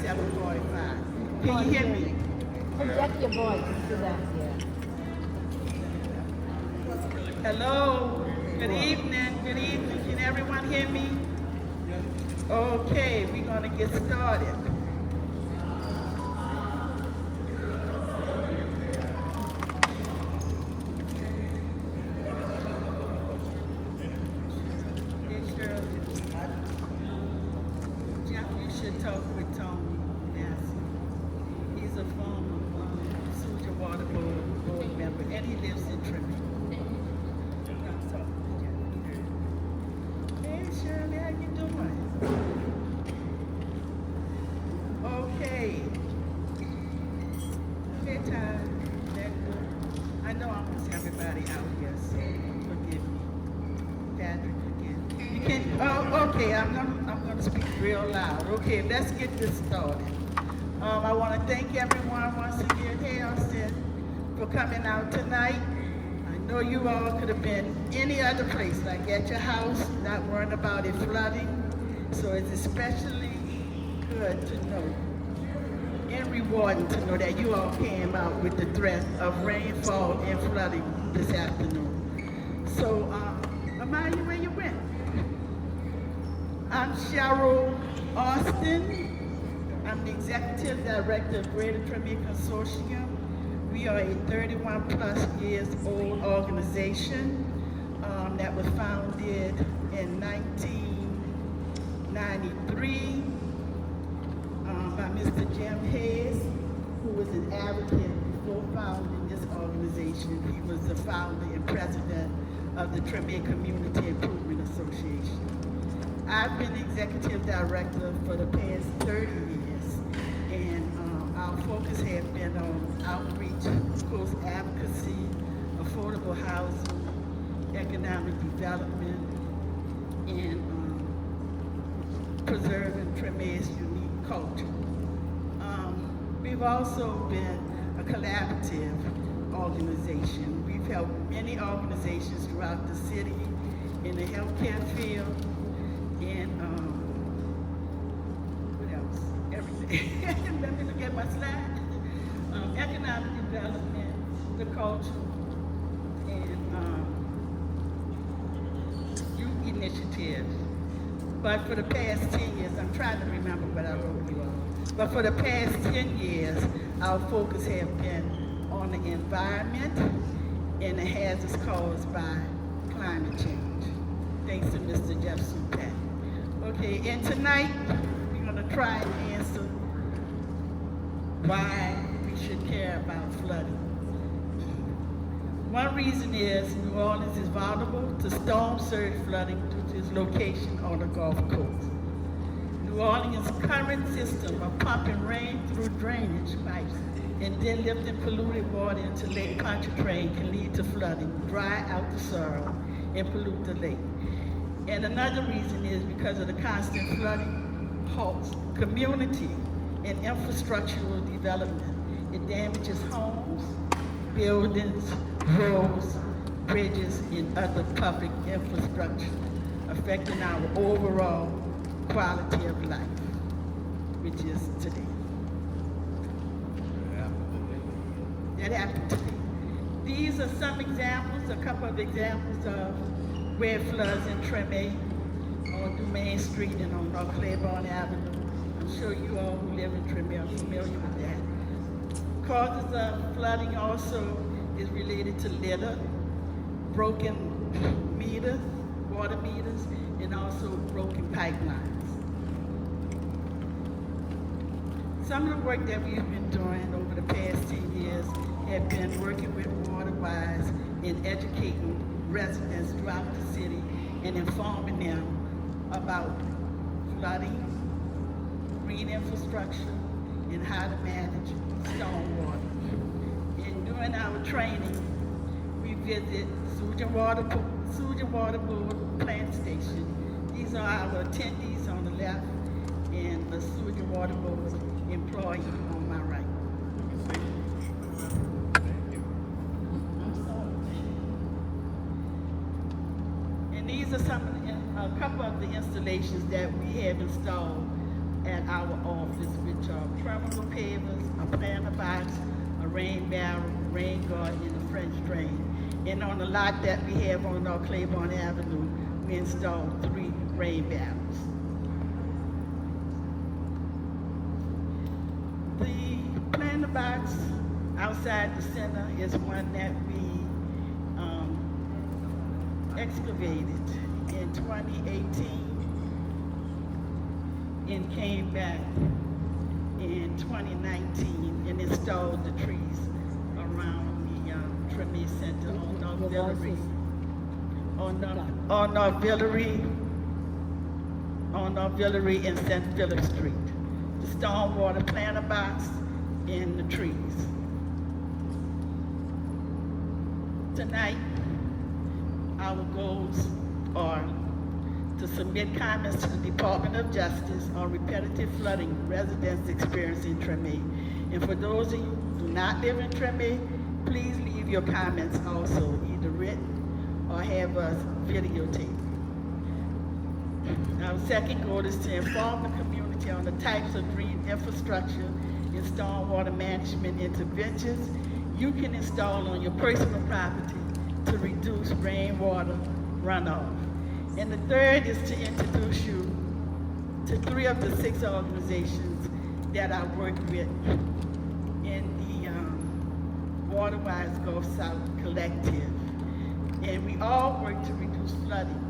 7:45. Can you hear me? Project your voice to that, yeah. Hello. Good evening. Good evening. Can everyone hear me? Okay, we're going to get started. Jeff, you should talk with Tony. Yes. He's a former Soldier Water Board member, and he lives in Trinity. Hey, Shirley, how you doing? Okay. Bedtime. That good. I know almost everybody out here, so forgive me. Patrick, forgive me. You can. Oh, okay. I'm going to speak real loud. Okay, let's get this started. I want to thank everyone once again, hey, Austin, for coming out tonight. I know you all could have been any other place, like at your house, not worrying about it flooding. So it's especially good to know and rewarding to know that you all came out with the threat of rainfall and flooding this afternoon. So, Amaya, where you went? I'm Cheryl Austin. I'm the Executive Director of Greater Treme Consortium. We are a 31 plus years old organization that was founded in 1993 by Mr. Jim Hayes, who was an advocate before founding this organization. He was the founder and president of the Treme Community Improvement Association. I've been Executive Director for the past 30 years, and our focus has been on outreach, of course, advocacy, affordable housing, economic development, and preserving Treme's unique culture. We've also been a collaborative organization. We've helped many organizations throughout the city in the healthcare field, and what else? Everything. Let me look at my slide. Economic development, the culture, and youth initiatives. But for the past 10 years, I'm trying to remember what I wrote you all. But for the past 10 years, our focus has been on the environment and the hazards caused by climate change. Thanks to Mr. Jeff Supat. Okay, and tonight, we're going to try and answer why we should care about flooding. One reason is New Orleans is vulnerable to storm surge flooding due to its location on the Gulf Coast. New Orleans' current system of pumping rain through drainage pipes and then lifting polluted water into Lake Pontchartrain can lead to flooding, dry out the soil, and pollute the lake. And another reason is because of the constant flooding halts community and infrastructural development. It damages homes, buildings, roads, bridges, and other public infrastructure, affecting our overall quality of life, which is today. That happened today. These are some examples, a couple of examples of where floods in Treme on Dumaine Street and on North Claiborne Avenue. I'm sure you all who live in Treme are familiar with that. Causes of flooding also is related to litter, broken meters, water meters, and also broken pipelines. Some of the work that we've been doing over the past 10 years have been working with WaterWise in educating residents throughout the city and informing them about flooding, green infrastructure, and how to manage stormwater. And during our training, we visit Soldier Water Board plant station. These are our attendees on the left and the Soldier Water Board employee on my right. And these are a couple of the installations that we have installed at our office, which are permeable pavers, a planter box, a rain barrel, rain garden, and a French drain. And on the lot that we have on North Claiborne Avenue, we installed 3 rain barrels. The planter box outside the center is one that we excavated in 2018 and came back in 2019 and installed the trees around the Treme Center on North Villery, on North Villery and St. Philip Street. The stormwater planter box and the trees. Tonight, our goals are to submit comments to the Department of Justice on repetitive flooding residents experiencing Treme. And for those of you who do not live in Treme, please leave your comments also, either written or have us videotape. Our second goal is to inform the community on the types of green infrastructure and stormwater management interventions you can install on your personal property to reduce rainwater runoff. And the third is to introduce you to 3 of the 6 organizations that I work with in the Waterwise Gulf South Collective. And we all work to reduce flooding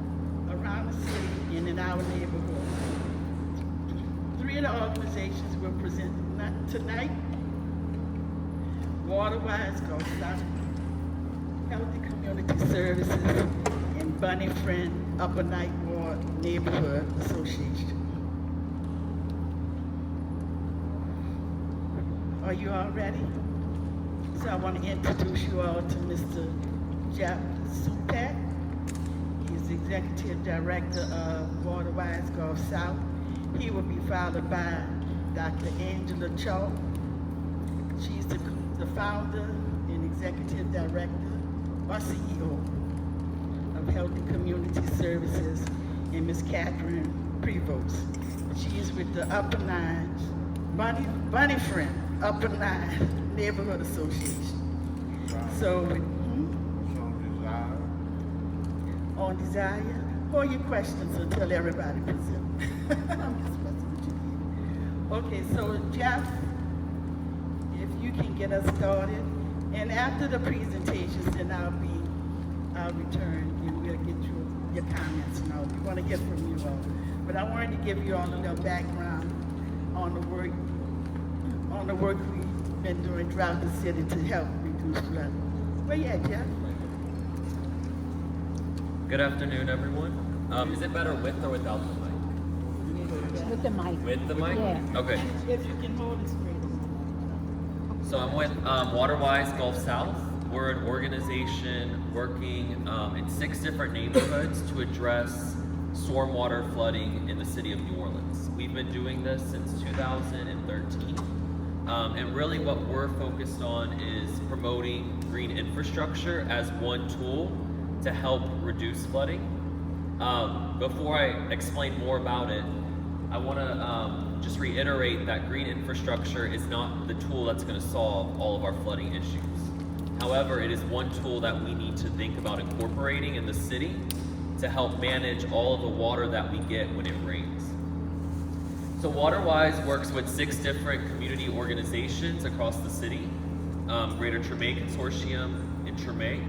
around the city and in our neighborhood. 3 of the organizations will present tonight: Waterwise Gulf South, Healthy Community Services, and Bunny Friend Upper Ninth Ward Neighborhood Association. Are you all ready? So I want to introduce you all to Mr. Jeff Supak. He's the Executive Director of Waterwise Gulf South. He will be followed by Dr. Angela Chaw. She's the founder and Executive Director, or CEO, of Healthy Community Services, and Ms. Catherine Prevost. She is with the Upper Nine, Bunny Friend, Upper Nine Neighborhood Association. So, on desire, hold your questions until everybody presents. I'm just messing with you. Okay, so Jeff, if you can get us started, and after the presentations, then I'll return and we'll get your comments and all. We want to hear from you all. But I wanted to give you all a little background on the work we've been doing throughout the city to help reduce flooding. Where you at, Jeff? Good afternoon, everyone. Is it better with or without the mic? With the mic. With the mic? Yeah. Okay. If you can hold it straight. So I'm with Waterwise Gulf South. We're an organization working in 6 different neighborhoods to address stormwater flooding in the city of New Orleans. We've been doing this since 2013. And really what we're focused on is promoting green infrastructure as one tool to help reduce flooding. Before I explain more about it, I want to just reiterate that green infrastructure is not the tool that's going to solve all of our flooding issues. However, it is one tool that we need to think about incorporating in the city to help manage all of the water that we get when it rains. So Waterwise works with 6 different community organizations across the city. Greater Treme Consortium in Treme,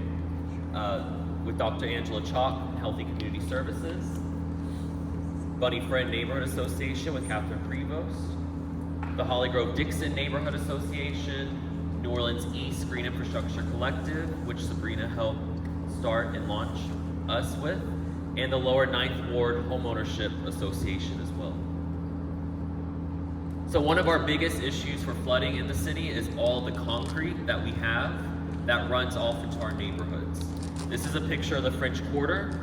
with Dr. Angela Chalk, Healthy Community Services. Bunny Friend Neighborhood Association with Catherine Prevost. The Holly Grove Dixon Neighborhood Association. New Orleans East Green Infrastructure Collective, which Sabrina helped start and launch us with. And the Lower Ninth Ward Homeownership Association as well. So one of our biggest issues for flooding in the city is all the concrete that we have that runs off into our neighborhoods. This is a picture of the French Quarter.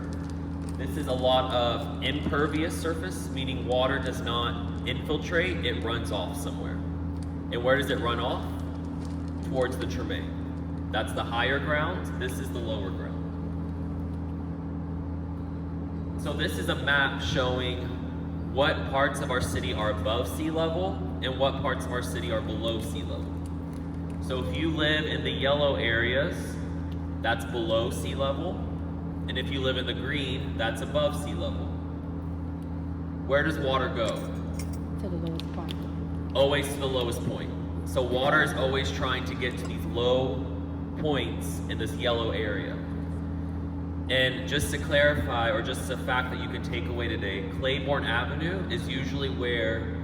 This is a lot of impervious surface, meaning water does not infiltrate, it runs off somewhere. And where does it run off? Towards the Treme. That's the higher ground, this is the lower ground. So this is a map showing what parts of our city are above sea level and what parts of our city are below sea level. So if you live in the yellow areas, that's below sea level. And if you live in the green, that's above sea level. Where does water go? To the lowest point. Always to the lowest point. So water is always trying to get to these low points in this yellow area. And just to clarify, or just a fact that you can take away today, Claiborne Avenue is usually where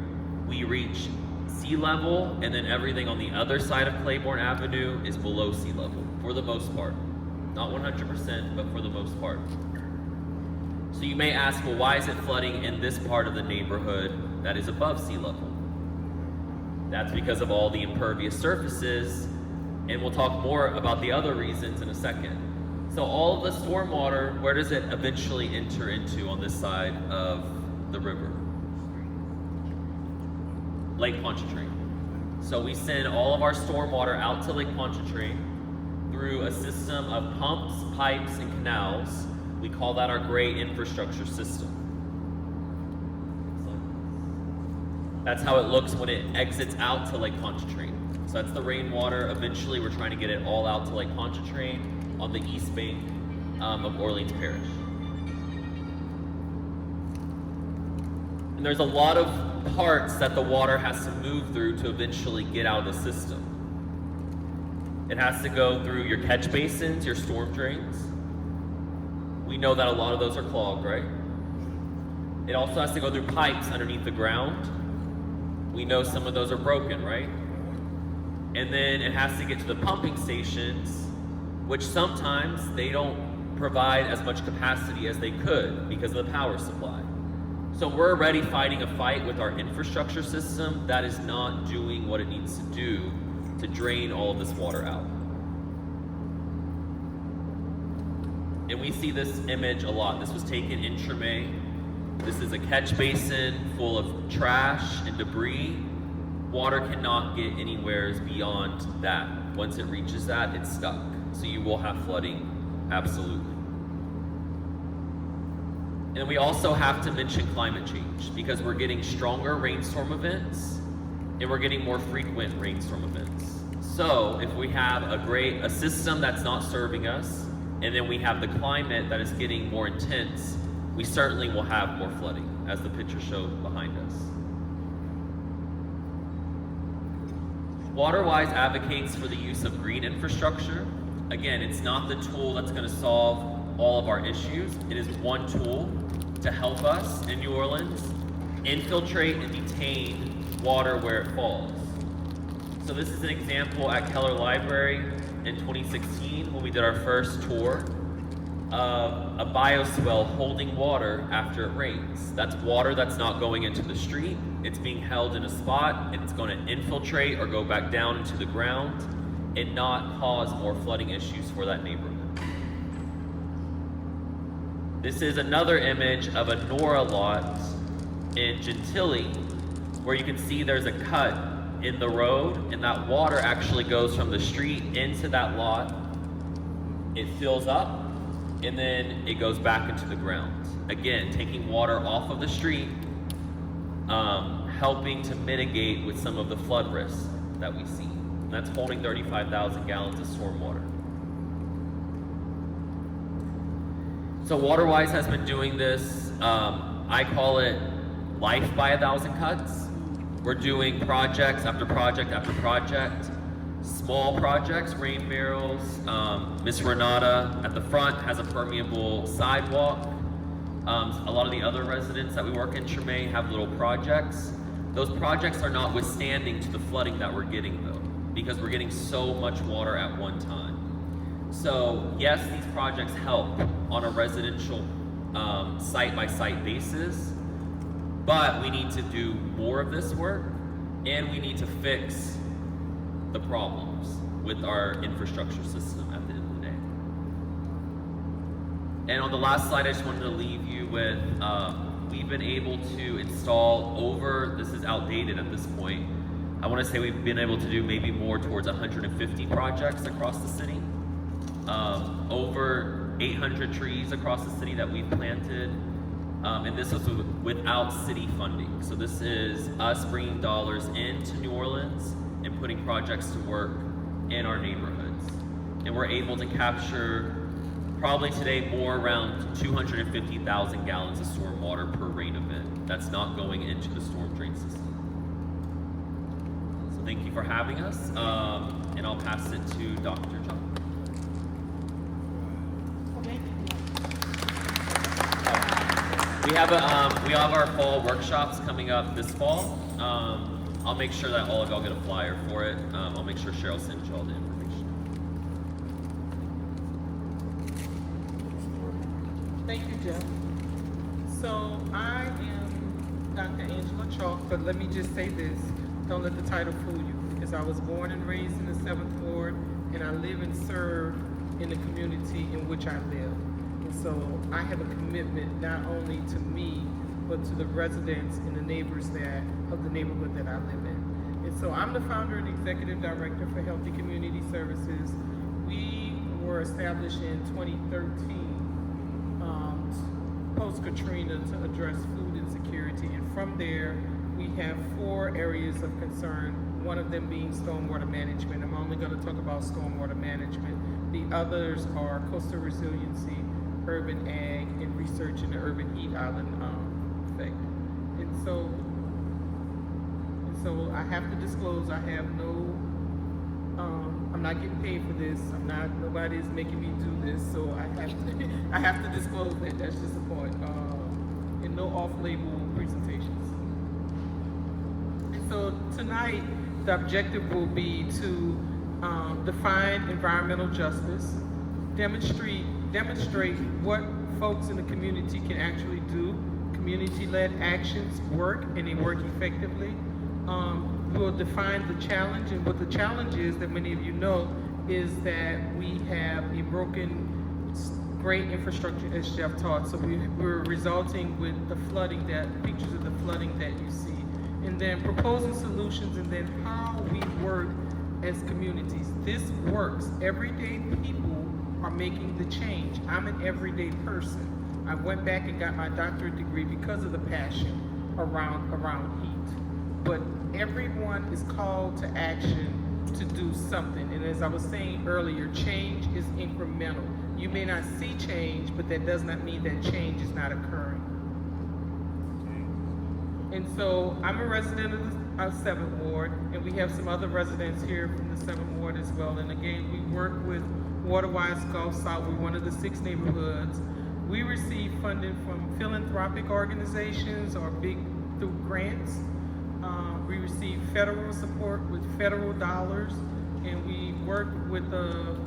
we reach sea level, and then everything on the other side of Claiborne Avenue is below sea level, for the most part. Not 100%, but for the most part. So you may ask, well, why is it flooding in this part of the neighborhood that is above sea level? That's because of all the impervious surfaces, and we'll talk more about the other reasons in a second. So all of the stormwater, where does it eventually enter into on this side of the river? Lake Pontchartrain. So we send all of our stormwater out to Lake Pontchartrain through a system of pumps, pipes, and canals. We call that our gray infrastructure system. That's how it looks when it exits out to Lake Pontchartrain. So that's the rainwater. Eventually, we're trying to get it all out to Lake Pontchartrain on the east bank of Orleans Parish. And there's a lot of parts that the water has to move through to eventually get out of the system. It has to go through your catch basins, your storm drains. We know that a lot of those are clogged, right? It also has to go through pipes underneath the ground. We know some of those are broken, right? And then it has to get to the pumping stations, which sometimes they don't provide as much capacity as they could because of the power supply. So we're already fighting a fight with our infrastructure system that is not doing what it needs to do to drain all of this water out. And we see this image a lot. This was taken in Treme. This is a catch basin full of trash and debris. Water cannot get anywhere beyond that. Once it reaches that, it's stuck. So you will have flooding, absolutely. And we also have to mention climate change because we're getting stronger rainstorm events and we're getting more frequent rainstorm events. So if we have a system that's not serving us, and then we have the climate that is getting more intense, we certainly will have more flooding, as the picture showed behind us. WaterWise advocates for the use of green infrastructure. Again, it's not the tool that's going to solve all of our issues. It is one tool to help us in New Orleans infiltrate and detain water where it falls. So this is an example at Keller Library in 2016 when we did our first tour of a bioswale holding water after it rains. That's water that's not going into the street. It's being held in a spot and it's going to infiltrate or go back down into the ground and not cause more flooding issues for that neighborhood. This is another image of a Nora lot in Gentilly where you can see there's a cut in the road and that water actually goes from the street into that lot. It fills up and then it goes back into the ground. Again, taking water off of the street, helping to mitigate with some of the flood risks that we see. And that's holding 35,000 gallons of stormwater. So WaterWise has been doing this, I call it life by 1,000 cuts. We're doing projects after project after project. Small projects, rain barrels. Miss Renata at the front has a permeable sidewalk. A lot of the other residents that we work in Treme have little projects. Those projects are not withstanding to the flooding that we're getting though, because we're getting so much water at one time. So yes, these projects help on a residential site-by-site basis, but we need to do more of this work and we need to fix the problems with our infrastructure system at the end of the day. And on the last slide, I just wanted to leave you with, we've been able to install this is outdated at this point, I want to say we've been able to do maybe more towards 150 projects across the city. Over 800 trees across the city that we've planted. And this was without city funding. So this is us bringing dollars into New Orleans and putting projects to work in our neighborhoods. And we're able to capture probably today more around 250,000 gallons of storm water per rain event. That's not going into the storm drain system. So thank you for having us. And I'll pass it to Dr. John. We have our fall workshops coming up this fall. I'll make sure that all of y'all get a flyer for it. I'll make sure Cheryl sends you all the information. Thank you, Jeff. So I am Dr. Angela Chalk, but let me just say this. Don't let the title fool you, because I was born and raised in the 7th Ward, and I live and serve in the community in which I live. And so I have a commitment not only to me, but to the residents and the neighbors of the neighborhood that I live in. And so I'm the founder and executive director for Healthy Community Services. We were established in 2013, post-Katrina, to address food insecurity. And from there, we have 4 areas of concern, one of them being stormwater management. I'm only going to talk about stormwater management. The others are coastal resiliency, urban ag, and research in the urban heat island effect. And so I have to disclose, I have no, I'm not getting paid for this. Nobody is making me do this, so I have to disclose that. That's just the point. And no off-label presentations. And so tonight, the objective will be to define environmental justice, demonstrate what folks in the community can actually do. Community-led actions work, and they work effectively. We'll define the challenge, and what the challenge is, that many of you know, is that we have a broken, great infrastructure, as Jeff taught. So we're resulting with the flooding, pictures of the flooding that you see. And then proposing solutions, and then how we work as communities. This works. Everyday people are making the change. I'm an everyday person. I went back and got my doctorate degree because of the passion around heat. But everyone is called to action to do something. And as I was saying earlier, change is incremental. You may not see change, but that does not mean that change is not occurring. And so I'm a resident of the 7th Ward, and we have some other residents here from the 7th Ward as well. And again, we work with Waterwise Gulf South. We're one of the 6 neighborhoods. We receive funding from philanthropic organizations or through grants. We receive federal support with federal dollars, and we work with the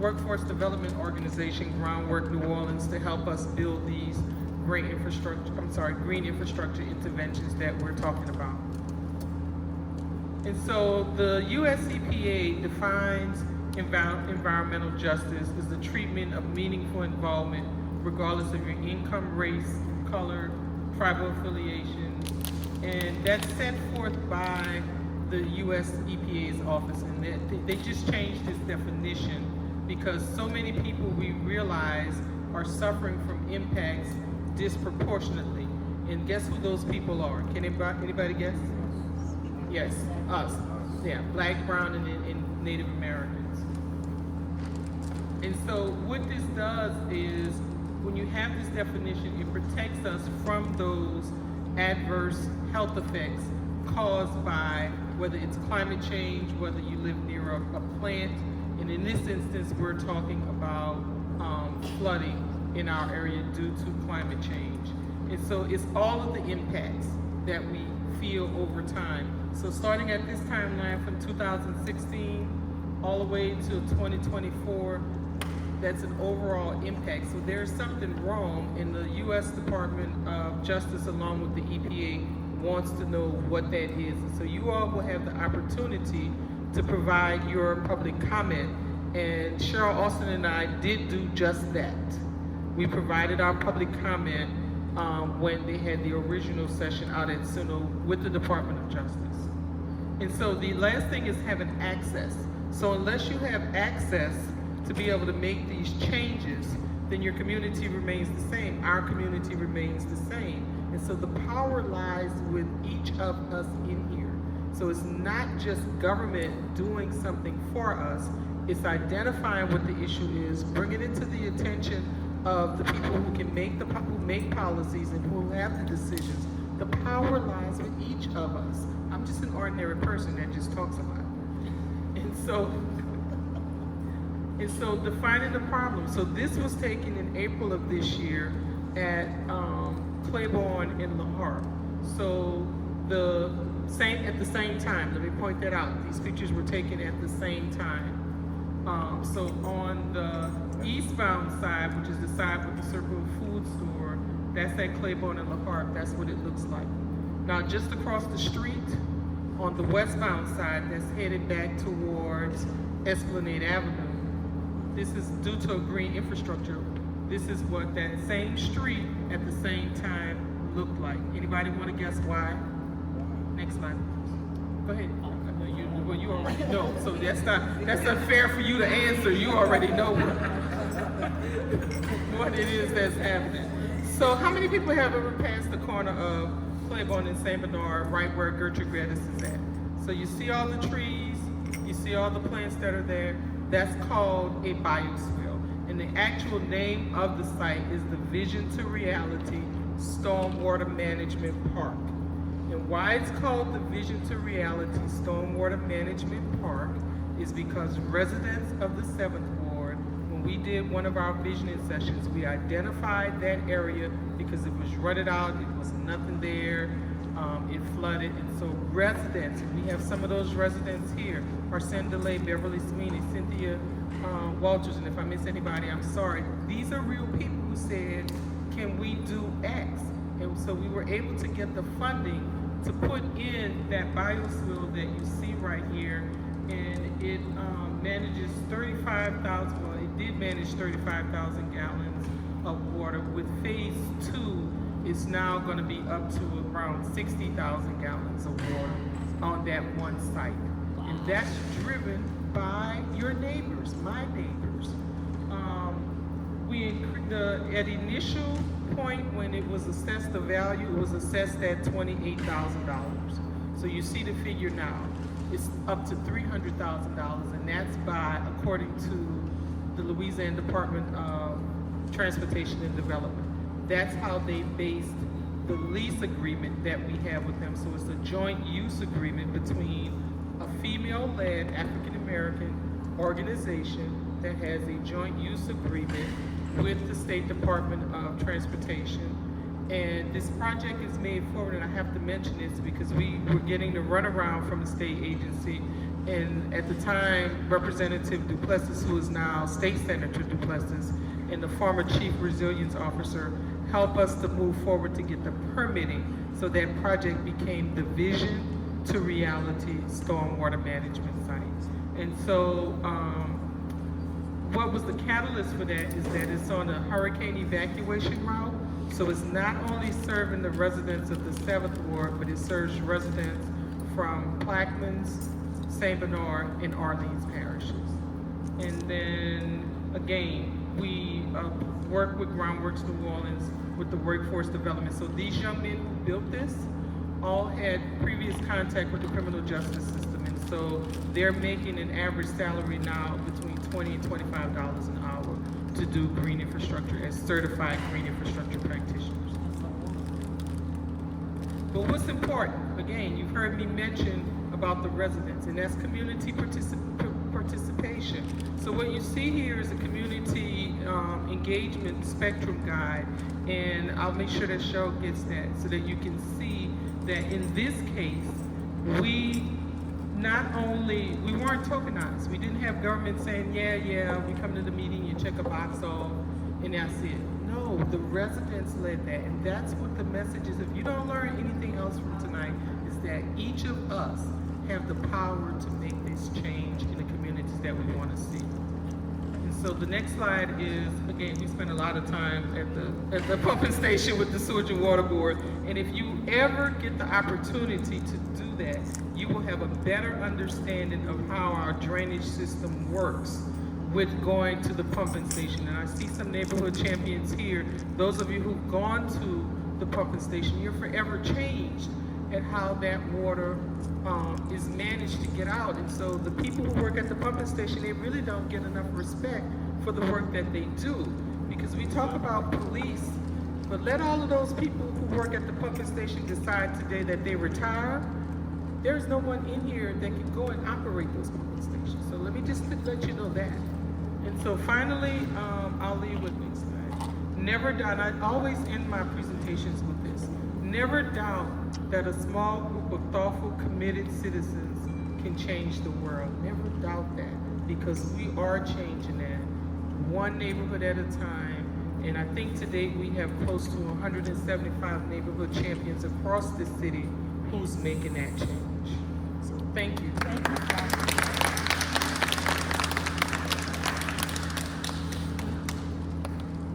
workforce development organization, Groundwork New Orleans, to help us build these green infrastructure interventions that we're talking about. And so the US EPA defines environmental justice as the treatment of meaningful involvement regardless of your income, race, color, tribal affiliation, and that's set forth by the US EPA's office. And they just changed this definition because so many people, we realize, are suffering from impacts disproportionately. And guess who those people are? Can anybody guess? Yes, us. Yeah, Black, brown, and Native Americans. And so what this does is, when you have this definition, it protects us from those adverse health effects caused by whether it's climate change, whether you live near a plant, and in this instance, we're talking about flooding in our area due to climate change. And so it's all of the impacts that we feel over time. So starting at this timeline from 2016 all the way to 2024, that's an overall impact. So there's something wrong, and the U.S. Department of Justice, along with the EPA, wants to know what that is. So you all will have the opportunity to provide your public comment, and Cheryl Austin and I did do just that. We provided our public comment when they had the original session out at Suno with the Department of Justice. And so the last thing is having access. So unless you have access to be able to make these changes, then your community remains the same. Our community remains the same. And so the power lies with each of us in here. So it's not just government doing something for us, it's identifying what the issue is, bringing it to the attention of the people who can who make policies and who have the decisions. The power lies with each of us. I'm just an ordinary person that just talks about it. And so defining the problem. So this was taken in April of this year at Claiborne in La Harpe. So at the same time, let me point that out. These pictures were taken at the same time. So on the eastbound side, which is the side with the Circle Food Store, that's at Claiborne and La Harpe. That's what it looks like. Now just across the street, on the westbound side, that's headed back towards Esplanade Avenue. This is due to a green infrastructure. This is what that same street at the same time looked like. Anybody want to guess why? Next slide. Go ahead. You already know. So that's not fair for you to answer. You already know what it is that's happening. So how many people have ever passed the corner of Claiborne and St. Bernard, right where Gertrude Gaddis is at? So you see all the trees, you see all the plants that are there. That's called a biosphere. And the actual name of the site is the Vision to Reality Stormwater Management Park. And why it's called the Vision to Reality Stormwater Management Park is because residents of the 7th Ward, when we did one of our visioning sessions, we identified that area because it was rutted out, it was nothing there, it flooded. And so residents, we have some of those residents here, Arsene DeLay, Beverly Sweeney, Cynthia Walters, and if I miss anybody, I'm sorry. These are real people who said, can we do X? And so we were able to get the funding to put in that biosphere that you see right here, and it manages 35,000, well, it did manage 35,000 gallons of water. With phase 2, it's now going to be up to around 60,000 gallons of water on that one site. And that's driven by your neighbors, my neighbors. At initial point when it was assessed, the value was assessed at $28,000. So you see the figure now. It's up to $300,000, and that's according to the Louisiana Department of Transportation and Development. That's how they based the lease agreement that we have with them. So it's a joint use agreement between a female-led African-American organization that has a joint use agreement with the State Department of Transportation. And this project is made forward, and I have to mention this because we were getting the runaround from the state agency. And at the time, Representative Duplessis, who is now State Senator Duplessis, and the former Chief Resilience Officer helped us to move forward to get the permitting. So that project became the Vision to Reality Stormwater Management Site. And so, what was the catalyst for that is that it's on a hurricane evacuation route. So it's not only serving the residents of the 7th Ward, but it serves residents from Plaquemines, St. Bernard, and Orleans parishes. And then again, we work with Groundworks New Orleans with the workforce development. So these young men who built this all had previous contact with the criminal justice system. And so they're making an average salary now between $20 and $25 an hour to do green infrastructure as certified green infrastructure practitioners. But what's important, again, you've heard me mention about the residents, and that's community participation. So what you see here is a community engagement spectrum guide, and I'll make sure that Cheryl gets that so that you can see that in this case, we weren't tokenized. We didn't have government saying, yeah, we come to the meeting, you check a box off, and that's it. No, the residents led that, and that's what the message is. If you don't learn anything else from tonight, is that each of us have the power to make this change in the communities that we want to see. And so the next slide is, again, we spent a lot of time at the pumping station with the Sewage and Water Board, and if you ever get the opportunity to do that, you will have a better understanding of how our drainage system works with going to the pumping station. And I see some neighborhood champions here. Those of you who've gone to the pumping station, you're forever changed at how that water is managed to get out. And so the people who work at the pumping station, they really don't get enough respect for the work that they do. Because we talk about police, but let all of those people who work at the pumping station decide today that they retire. There's no one in here that can go and operate those pumping stations. So let me just let you know that. And so finally, I'll leave with this. Never doubt, I always end my presentations with this. Never doubt that a small group of thoughtful, committed citizens can change the world. Never doubt that, because we are changing that one neighborhood at a time. And I think today we have close to 175 neighborhood champions across the city who's making that change. So thank you. Thank you, Dr.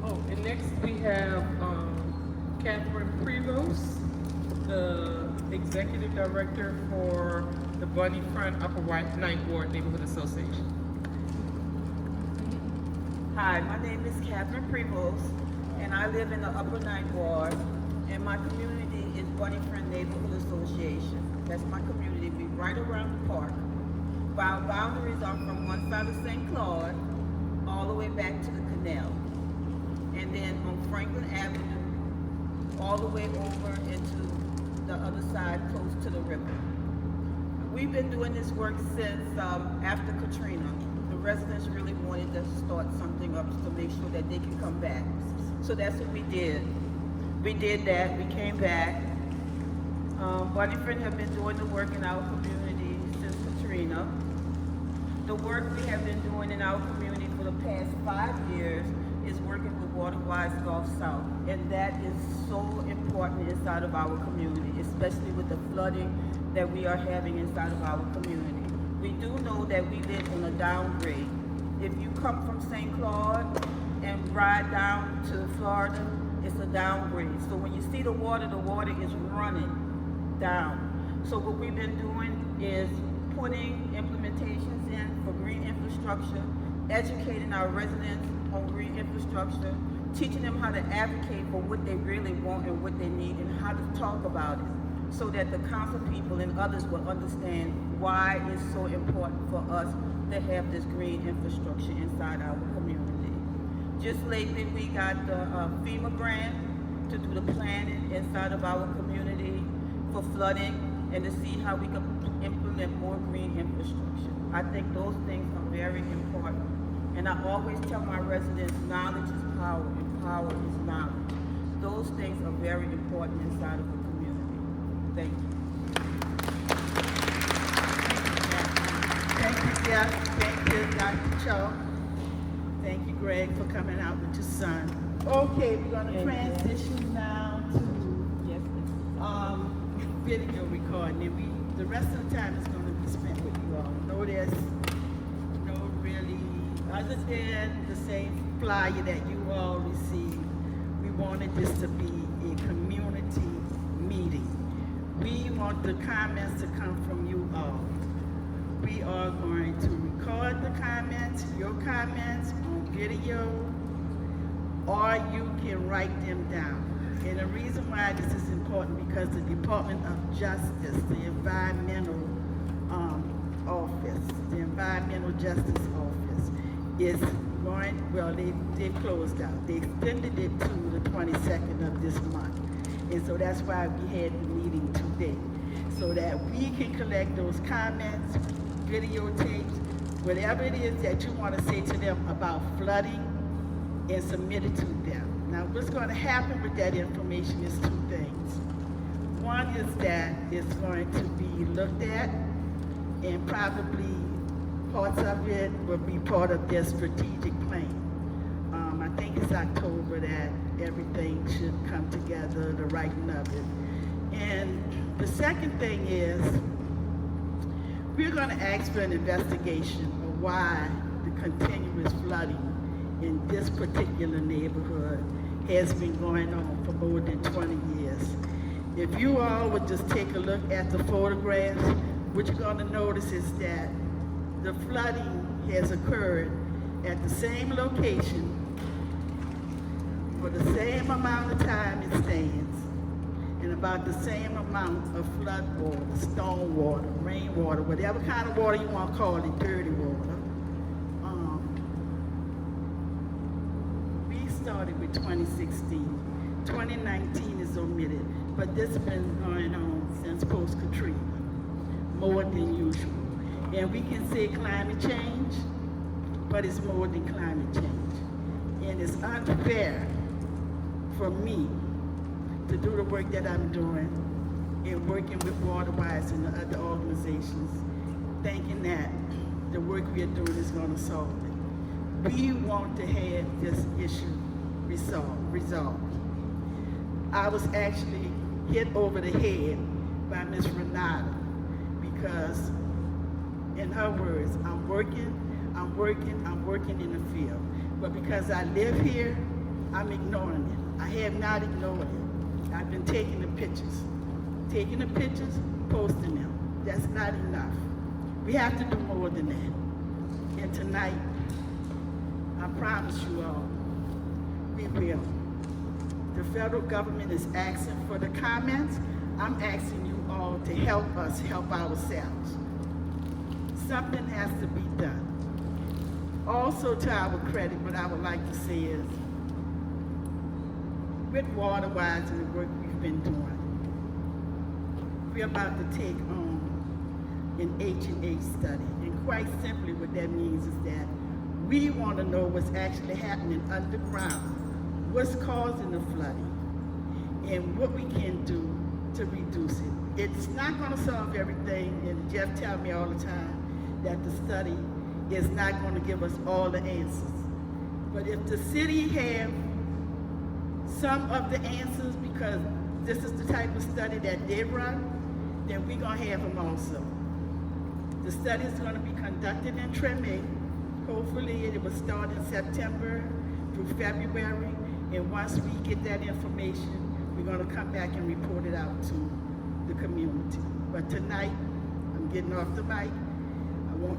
Oh, and next we have Catherine Prevost, the Executive Director for the Bunny Front Upper Ninth Ward Neighborhood Association. Hi, my name is Catherine Prevost, and I live in the Upper Ninth Ward, and my community is Bunny Friend Neighborhood Association. That's my community. We're right around the park. Our boundaries are from one side of St. Claude all the way back to the canal, and then on Franklin Avenue all the way over into the other side close to the river. We've been doing this work since after Katrina. The residents really wanted to start something up to make sure that they can come back. So that's what we did. We did that, we came back. Bunny Friend have been doing the work in our community since Katrina. The work we have been doing in our community for the past 5 years is working with Waterwise Gulf South. And that is so important inside of our community, especially with the flooding that we are having inside of our community. We do know that we live on a downgrade. If you come from St. Claude and ride down to Florida, it's a downgrade. So when you see the water is running down. So what we've been doing is putting implementations in for green infrastructure, educating our residents on green infrastructure, teaching them how to advocate for what they really want and what they need and how to talk about it, so that the council people and others will understand why it's so important for us to have this green infrastructure inside our community. Just lately, we got the FEMA grant to do the planning inside of our community for flooding and to see how we can implement more green infrastructure. I think those things are very important. And I always tell my residents, knowledge is power and power is knowledge. Those things are very important inside of the community. Thank you. Thank you, Jeff. Thank you, Dr. Cho. Thank you, Greg, for coming out with your son. Okay, we're going to transition now to video recording. And the rest of the time is going to be spent with you all. No, there's no really, other than the same flyer that you all received, we wanted this to be a community meeting. We want the comments to come from you all. We are going to record the comments, your comments on video, or you can write them down. And the reason why this is important, because the Department of Justice, the Environmental Office, the Environmental Justice Office is going, well, they closed out. They extended it to the 22nd of this month. And so that's why we had the meeting today, so that we can collect those comments, videotapes, whatever it is that you want to say to them about flooding, and submit it to them. Now, what's going to happen with that information is two things. One is that it's going to be looked at, and probably parts of it will be part of their strategic plan. I think it's October that everything should come together, the writing of it. And the second thing is, we're going to ask for an investigation of why the continuous flooding in this particular neighborhood has been going on for more than 20 years. If you all would just take a look at the photographs, what you're going to notice is that the flooding has occurred at the same location for the same amount of time it stands, and about the same amount of flood water, storm water, rainwater, whatever kind of water you want to call it, dirty water. We started with 2016. 2019 is omitted, but this has been going on since post-Katrina, more than usual. And we can say climate change, but it's more than climate change. And it's unfair for me to do the work that I'm doing and working with WaterWise and the other organizations, thinking that the work we are doing is going to solve it. We want to have this issue resolved. I was actually hit over the head by Miss Renata because, in her words, I'm working in the field. But because I live here, I'm ignoring it. I have not ignored it. I've been taking the pictures, posting them. That's not enough. We have to do more than that. And tonight, I promise you all, we will. The federal government is asking for the comments. I'm asking you all to help us help ourselves. Something has to be done. Also, to our credit, what I would like to say is, with WaterWise and the work we've been doing, we're about to take on an H&H study. And quite simply what that means is that we want to know what's actually happening underground, what's causing the flooding, and what we can do to reduce it. It's not going to solve everything, and Jeff tells me all the time that the study is not going to give us all the answers. But if the city have some of the answers, because this is the type of study that they run, then we're going to have them also. The study is going to be conducted in Treme. Hopefully it will start in September through February, and once we get that information, we're going to come back and report it out to the community. But tonight, I'm getting off the mic.